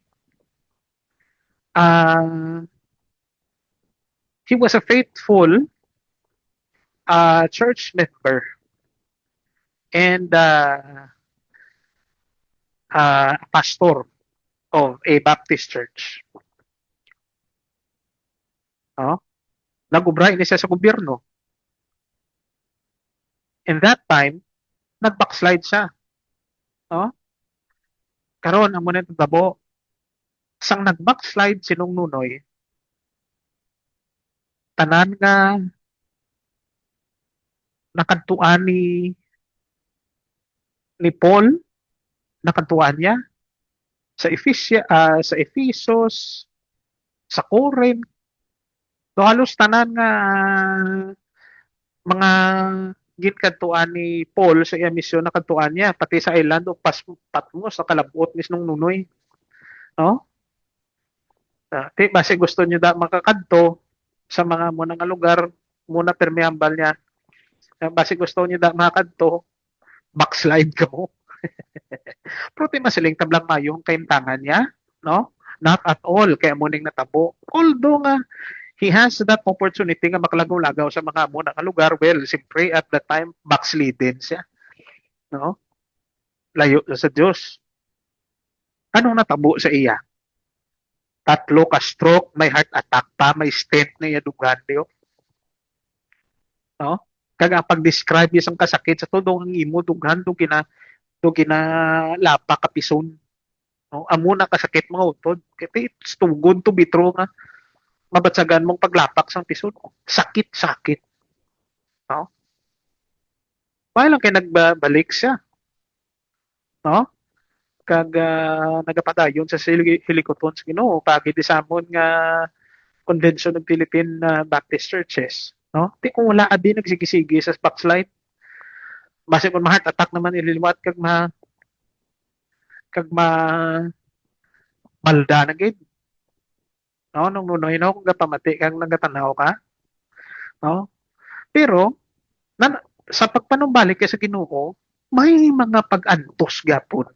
He was a faithful church member and pastor of a Baptist church. No? Nag-ubray ni siya sa gobyerno. In that time, nag-backslide siya. No? Karon ang muna tabo. Sang nag-backslide si Nong Nunoy, tanan nga nakadtuan ni Paul, nakadtuan niya sa Ephesus, sa Corinth. So halos tanan nga mga ginkadtuan ni Paul sa iya misyon nakadtuan niya pati sa island of Patmos sa kalabot mis nung Nunoy. No? Base gusto niyo da makakadto sa mga muna nga lugar muna permeable niya. Base gusto niyo da makakadto, backslide ka mo. Pero ti masiling tablang mayong kaimtangan niya, no? Not at all kaya muning natabo. Although nga he has that opportunity nga makalagaw-lagaw sa mga muna nga lugar, well, siyempre at that time backslidden siya. No? Layo sa Diyos. Anong natabo sa iya? 3 ka stroke, may heart attack pa, may stent na iya dugan diyo. No? Kaga pag-describe isang kasakit sa tudong ang imo dughan do lapa kapison. No? Amo na kasakit mga utod. Kaya it's too good to be true nga. Mabatsagan mong paglapak sang pison. Sakit. No? Wala lang kayo nagbalik siya. No? Kag nagapadayon sa hilikoton sa Ginoo pagi di samon nga convention ng Philippine Baptist Churches, no? Ti kung wala abi nagsigisigi sa backslide. Base kun ma-heart attack naman ililiwat kag malda na gid. No, nung Nunoy no kung gapamati kag nagatanaw ka. No? Pero sa pagpanumbalik sa Ginoo, may mga pag-antos gapon.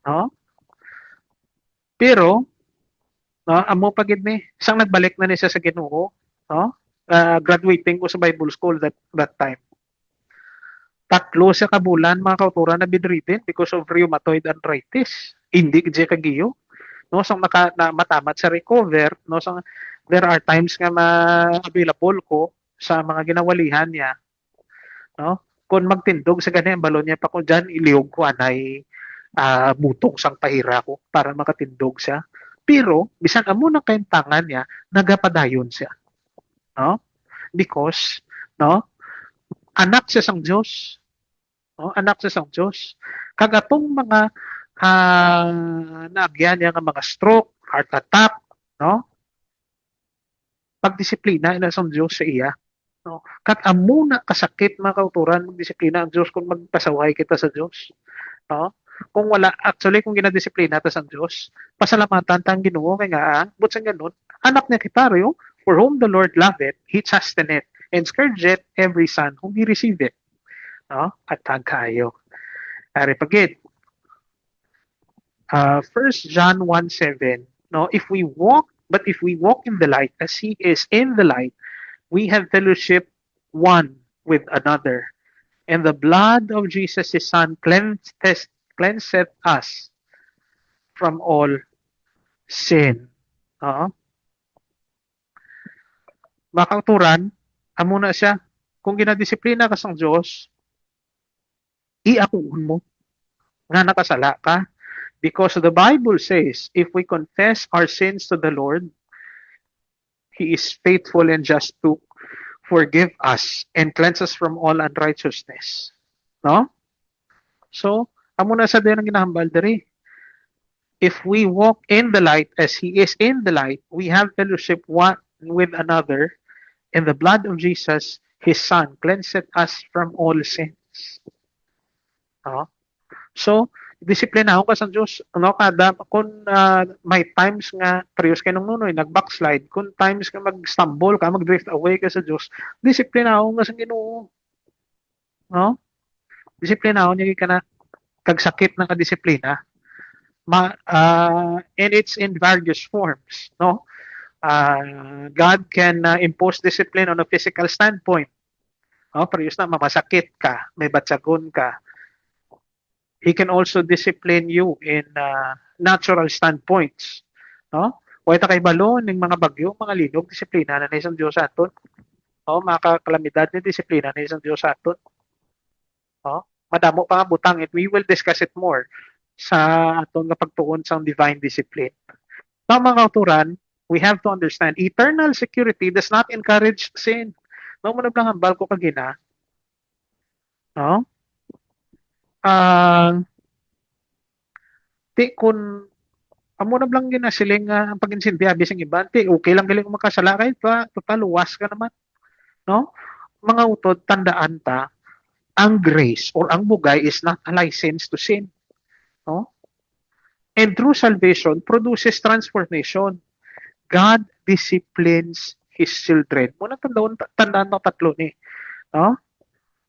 No? Pero no, amo pagid ni sang nagbalik na ni siya sa Ginoo, no? Graduating ko sa Bible school that time. 3 sa kabulan mga kauturan na bedridden because of rheumatoid arthritis. Hindi gid kagiyo. No, sang matamat sa recover, no, sang there are times nga available ko sa mga ginawalihan niya. No? Kung magtindog sa ganyan balon niya pa ko diyan ilihog ko anay butong sang pahira ko para makatindog siya. Pero, bisan amo na kaintangan niya, nagapadayon siya. No? Because, no? Anak siya sang Diyos. No? Anak siya sang Diyos. Kagatong mga naagyan niya nga mga stroke, heart attack, no? Pagdisiplina ina sang Diyos sa iya. No? Kag amo na kasakit mga kauturan, magdisiplina ang Diyos kung magpasaway kita sa Diyos. No? Kung wala, actually, kung ginadisiplina ta sa Diyos, pasalamatan tang Ginoo kay nga, but sa ganun, anak niya kita rin, for whom the Lord loveth, He chasteneth, and scourgeth every son whom He receiveth. No? At kayo. Ari pagid. 1 John 1:7, no? If we walk But if we walk in the light as he is in the light, we have fellowship one with another. And the blood of Jesus, his son, cleanseth us from all sin. Makauturan, amo na siya. Kung ginadisiplina ka sang Diyos, iakuon mo nga nakasala ka. Because the Bible says, if we confess our sins to the Lord, He is faithful and just to forgive us and cleanse us from all unrighteousness. No? So, amo na sa din ang ginahambal diri. If we walk in the light as He is in the light, we have fellowship one with another, and the blood of Jesus, His Son, cleanseth us from all sins. No? So, disiplinahon ka sa Diyos. No? Kada, kung may times nga, prayos kayo nung nunoy, nag-backslide, kung times nga mag-stumble ka, mag-drift away ka sa Diyos, disiplinahon ka sa Ginoo. No? Disiplinahon niya ka na, kagsakit ng kadisiplina. And it's in various forms. No? God can impose discipline on a physical standpoint. No? Prayos na, mamasakit ka, may batsagon ka. He can also discipline you in natural standpoints. No? Kung ito kay balon, ng mga bagyo, mga linog, disiplina na isang Diyos aton. No? Mga kalamidad ni disiplina na isang Diyos aton. No? Madamo pa nga butang, and we will discuss it more sa aton nga pagtuon sa divine discipline. Now, mga kauturan, we have to understand, eternal security does not encourage sin. No, mo na lang hambal ko kagina. No? Ti kun amo na lang ginasiling ang pag-insindi bising iba, ti okay lang galing makasala kay pa total luwas ka naman. No? Mga utod, tandaan ta, ang grace or ang bugay is not a license to sin. No? And true salvation produces transformation. God disciplines His children. Muna tandaan ng tatlo ni. No?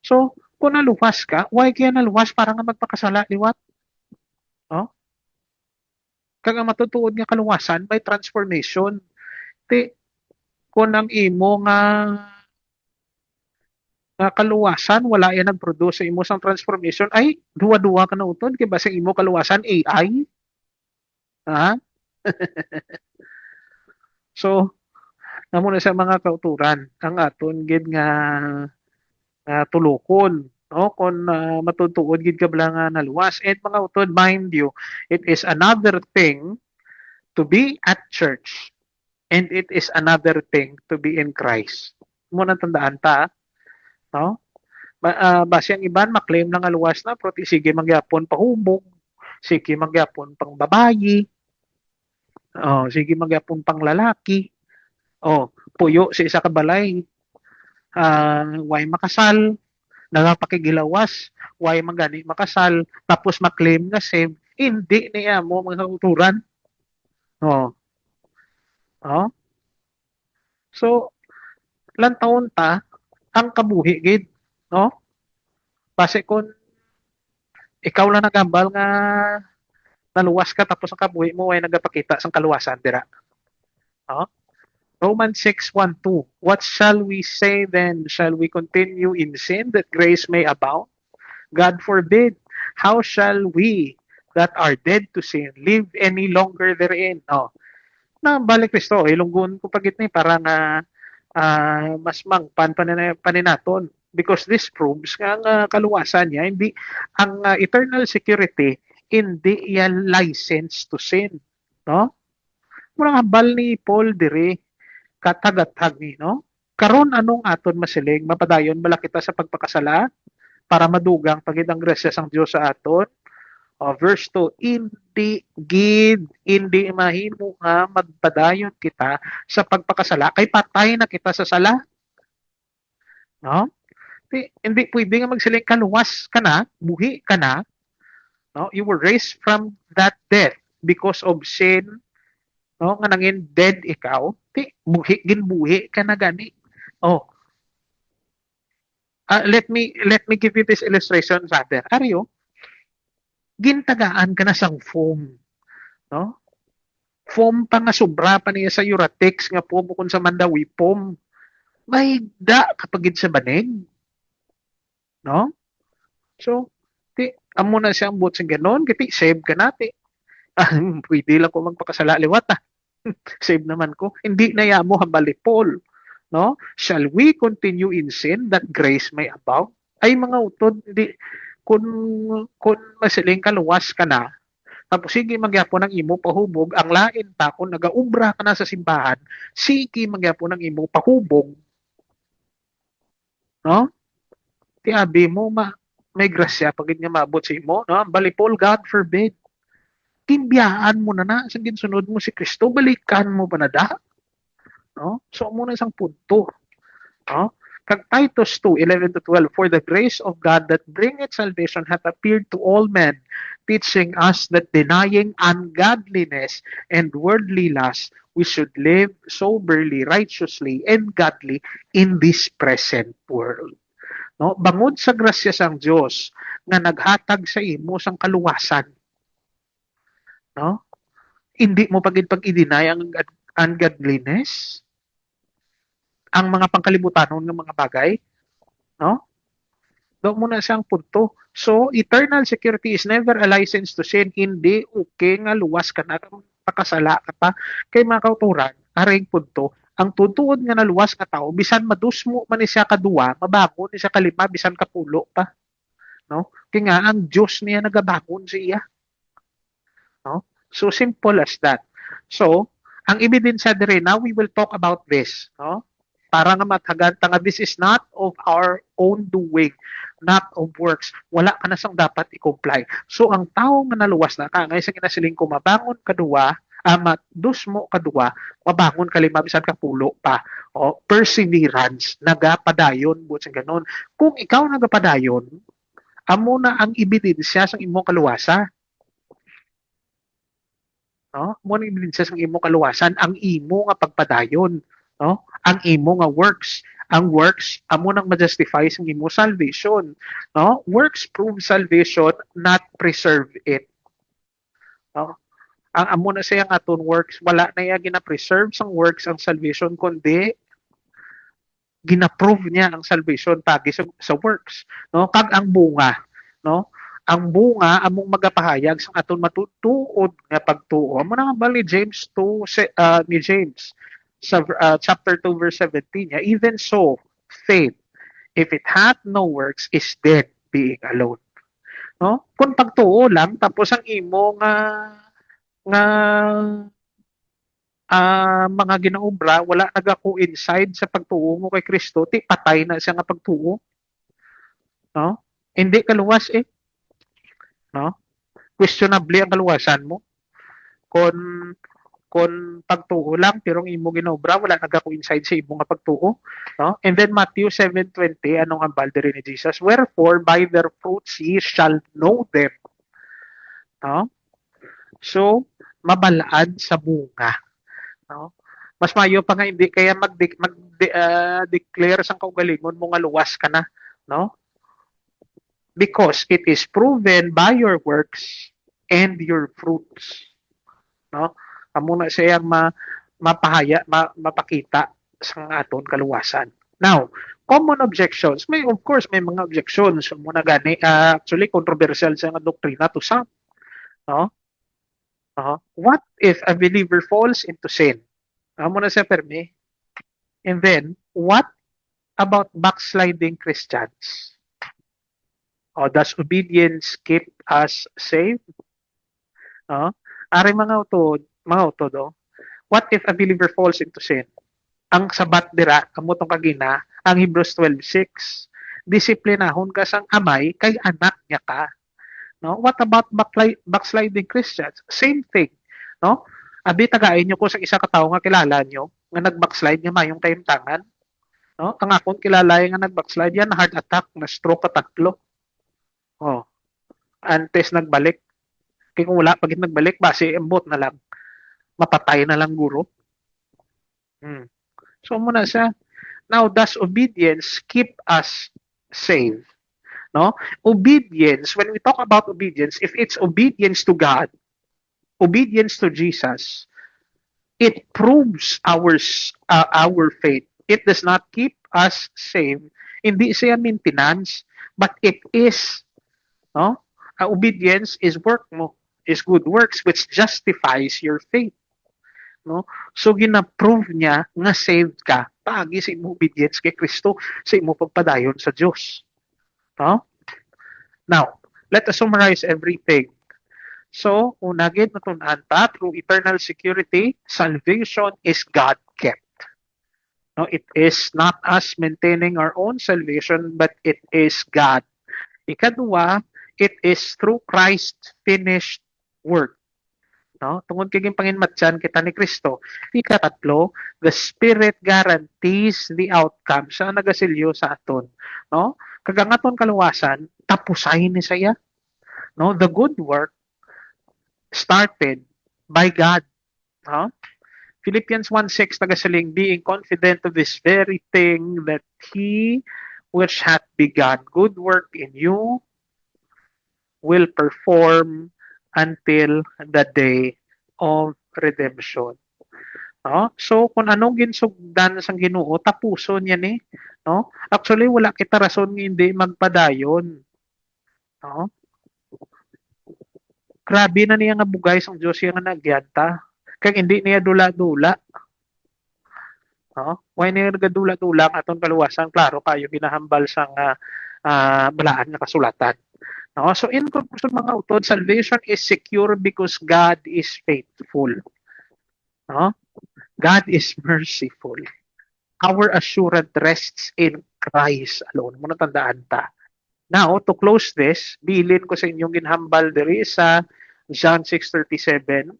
So, kung naluwas ka, why kaya naluwas para nga magpakasala liwat? No? Kaya matutuod nga kaluwasan, may transformation. Ti, kung ang imo nga kaluwasan, wala yan nag-produce sa imo sang transformation, ay, duwa-duwa ka na utod, kaya ba sa imo kaluwasan, AI? Ha? So, namo na sa mga kauturan, ang aton gid nga tulokon, no? Kung matutuod gid ka bala nga naluwas. And mga utod, mind you, it is another thing to be at church, and it is another thing to be in Christ. Muna tandaan ta, no? Base ang iban maklaim lang aluwas na, pero sige magyapon pahubog, sige magyapon pang babayi, sige magyapon pang lalaki, puyo sa isa ka balay, why makasal, nagapakigilawas, why magani makasal, tapos maklaim na save, hindi niya mo mga uturan. So, lang taon ta, ang kabuhi gid, no? Base kung ikaw lang nagambal nga naluwas ka tapos ang kabuhi mo ay nagapakita sa kaluwasan dira. Romans 6:1-2. What shall we say then? Shall we continue in sin that grace may abound? God forbid. How shall we that are dead to sin live any longer therein? Na balik Kristo, ilunggun ko pagit ni para nga mas mangpan paninaton, because this proves nga ang kaluwasan niya, hindi ang eternal security, hindi yan license to sin. No? Murang hambal ni Paul diri, katagatag ni, no? Karon anong aton masiling, mapadayon bala kita sa pagpakasala para madugang pagid ang grasya sang Dios sa aton. Verse 2, hindi mahimo nga magpadayon kita sa pagpakasala kay patay na kita sa sala. No? Hindi pwede nga magsiling kaluwas ka na, buhi ka na. No? You were raised from that death because of sin. No, nga nangin dead ikaw, buhi ka na gani. Let me give you this illustration rather. Aryo, gintagaan ka na sang foam, no? Foam pa nga sobra pa niya sa Uratex nga po bukod sa mandawi foam. Mahigda kapag sa banig. No? So, amo na siyang buot sa ganon, kiti save ka nati. Pwede lang ko magpakasala liwat save naman ko. Hindi na yamo hambalipol. No? Shall we continue in sin that grace may abound? Ay mga utod, hindi, kung masiling kaluwas ka na, tapos sige magyapon ng imo pahubog, ang lain pa kung nagaubra ka na sa simbahan, sige magyapon ng imo pahubog. No? Ti abi mo may grasya pag nga maabot sa imo, no? Balipol, God forbid. Kimbiyaan mo na sa ginsunod mo si Kristo, balikan mo pa na da. No? So muna isang punto. No? Kag Titus 2:11 to 12, for the grace of God that bringeth salvation hath appeared to all men, teaching us that denying ungodliness and worldly lust, we should live soberly, righteously, and godly in this present world. No? Bangod sa grasya sang Dios nga naghatag sa imo sang kaluwasan. No? Hindi mo pag-i-deny ang ungodliness, ang mga pangkalibutanon ng mga bagay, no? Doon muna siyang punto. So, eternal security is never a license to sin. Hindi okay nga luwas ka na, pakasala ka pa. Kay mga kauturan, aring punto, ang tutuod nga na luwas nga tao, bisan madusmo man ni siya kadua, mabangon ni siya kalima, bisan kapulo pa. No? Kaya nga, ang Diyos niya nagabangon siya. No? So, simple as that. So, ang ebidensya dire, now we will talk about this. No? Para nga mathagan nga this is not of our own doing, not of works. Wala ka na sang dapat i-comply. So ang tao nga naluwas na ka, ngay sa kinasiling ko mabangon kadua, dus mo kadua, mabangon kalima bisan ka pulo pa. O perseverance, nagapadayon buot sa ganon. Kung ikaw nagapadayon, amo na ang ebidensya sa imong kaluwasa. No? Mo ang ebidensya sa imong kaluwasan, ang imo nga pagpadayon. No? Ang imo nga works. Ang works, amo nang ma-justify sa imo salvation. No? Works prove salvation, not preserve it. No? Ang amo na siya nga aton works, wala na iya gina-preserve sang works ang salvation, kundi gina-prove niya ang salvation pagi sa works. No? Kag ang bunga. No? Ang bunga among magapahayag sang aton matutuod nga pagtuo. Amo na nga ni James 2 ni James sa chapter 2 verse 17 niya, even so faith if it hath no works is dead being alone. No? Kung pagtuo lang tapos ang imo nga mga ginaobra wala naga-coincide sa pagtuo mo kay Kristo, ti patay na siya nga pagtuo. No? Hindi kaluwas no? Questionable ang kaluwasan mo. Kung pagtuo lang pero ang imo ginobra wala nagacoincide sa imo nga pagtuo, no? And then Matthew 7:20, anong ambal diri ni Jesus? Wherefore by their fruits ye shall know them. No? So mabalaad sa bunga, no? Mas mayo pa nga hindi kaya declare sang kaugalingon mo nga luwas ka na, no? Because it is proven by your works and your fruits. No? Amo na siya mapakita sa aton kaluwasan. Now, common objections. Of course, may mga objections. Muna gani, actually, controversial sa doktrina to some. No? What if a believer falls into sin? Amo na siya permi. And then, what about backsliding Christians? Does obedience keep us safe? Ari mga utod, what if a believer falls into sin? Ang sabat dira, kamutong kagina, ang Hebrews 12:6, disiplinahon ka sang amay kay anak niya ka. No? What about backsliding Christians? Same thing. No? Abi tagain nyo ko sa isa ka tawo nga kilala nyo, nga nag-backslide nga mayong taimtangan. No? Ang akong kilala nga nag-backslide yan, na heart attack, na stroke ka tatlo. Antes nagbalik. Kaya kung wala, pag nagbalik, base embot na lang. Mapatay na lang guro. So muna siya. Now, does obedience keep us safe? No? Obedience, when we talk about obedience, if it's obedience to God, obedience to Jesus, It proves our faith. It does not keep us saved. Hindi siya maintenance, but it is, no? Obedience is work mo, is good works which justifies your faith, no? So gina-prove niya nga saved ka paagi sa imong obedience kay Kristo, sa imong pagpadayon sa Dios. No? Now, let us summarize everything. So, una gid natun-an ta, through eternal security, salvation is God kept. No, it is not us maintaining our own salvation, but it is God. Ikaduha, it is through Christ's finished work. No? Tungod kay panginmatyan kita ni Kristo. Ikatatlo, the Spirit guarantees the outcome sa nagasilyo sa aton. No? Kagangaton kaluwasan, tapusahin ni saya. No? The good work started by God. No? Philippians 1:6 nagasaling, being confident of this very thing, that He which hath begun good work in you will perform until the day of redemption. No? So, kung anong ginsugdan sang Ginoo, tapuson yan eh. No? Actually, wala kita rason nga hindi magpadayon. No? Grabe na niya nga bugay sang Diyos yung nga nagyanta. Kaya hindi niya dula-dula. No? Why niya nagadula-dula ang aton kaluwasan? Klaro kayo ginahambal sang balaan na kasulatan. No? So in conclusion mga utod, salvation is secure because God is faithful. No? God is merciful. Our assurance rests in Christ alone. Muna tandaan ta. Now, to close this, bilin ko sa inyong ginhambal diri sa John 6:37.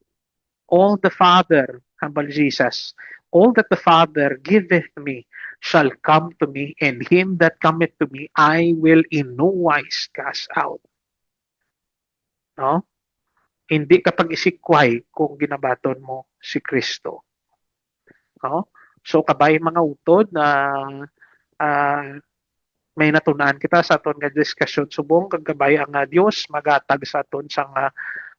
All the Father, humble Jesus, all that the Father giveth me shall come to me, and him that cometh to me I will in no wise cast out. No? Hindi kapag isikway kung ginabaton mo si Kristo. No? So kabay mga utod na may natunan kita sa aton nga diskusyon subong kag kabay ang Dios magatag sa aton sang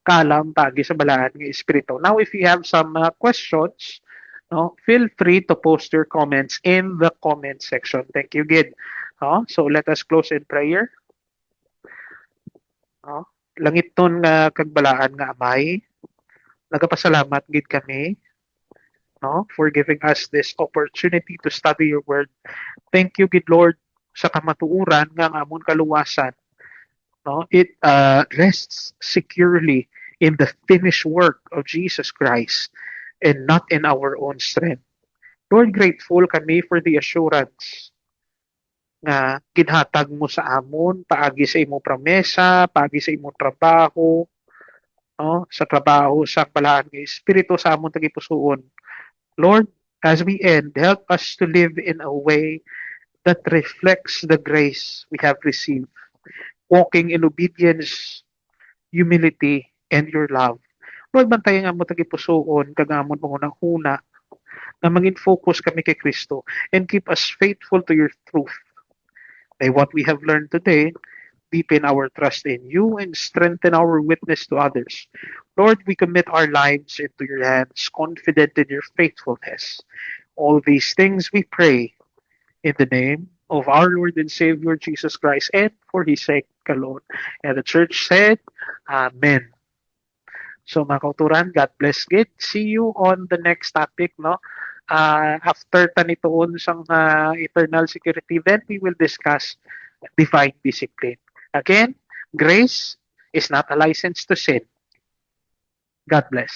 kalam pagi sa balaan ng Espiritu. Now, if you have some questions, no, feel free to post your comments in the comment section. Thank you, Gid. So, let us close in prayer. Langit ton nga kagbalaan nga amay, nagapasalamat gid kami, no, for giving us this opportunity to study your word. Thank you, Gid Lord, sa kamatuuran nga amon kaluwasan. No, it rests securely in the finished work of Jesus Christ and not in our own strength. Lord, grateful kami for the assurance nga ginhatag mo sa amon paagi sa imong promesa, paagi sa imong trabaho, no, sa trabaho sa balaan ng Espiritu sa amon tagipusoon. Lord, as we end, help us to live in a way that reflects the grace we have received, walking in obedience, humility, and your love. Lord, bantayan nga mo tagipusoon, kagamon pangunang huna, na maging focus kami kay Kristo, and keep us faithful to your truth. May what we have learned today deepen our trust in you and strengthen our witness to others. Lord, we commit our lives into your hands, confident in your faithfulness. All these things we pray in the name of our Lord and Savior Jesus Christ, and for His sake alone. And the church said, Amen. So mga kauturan, God bless Gid. See you on the next topic, no? After tanitoon sang eternal security, then we will discuss divine discipline. Again, grace is not a license to sin. God bless.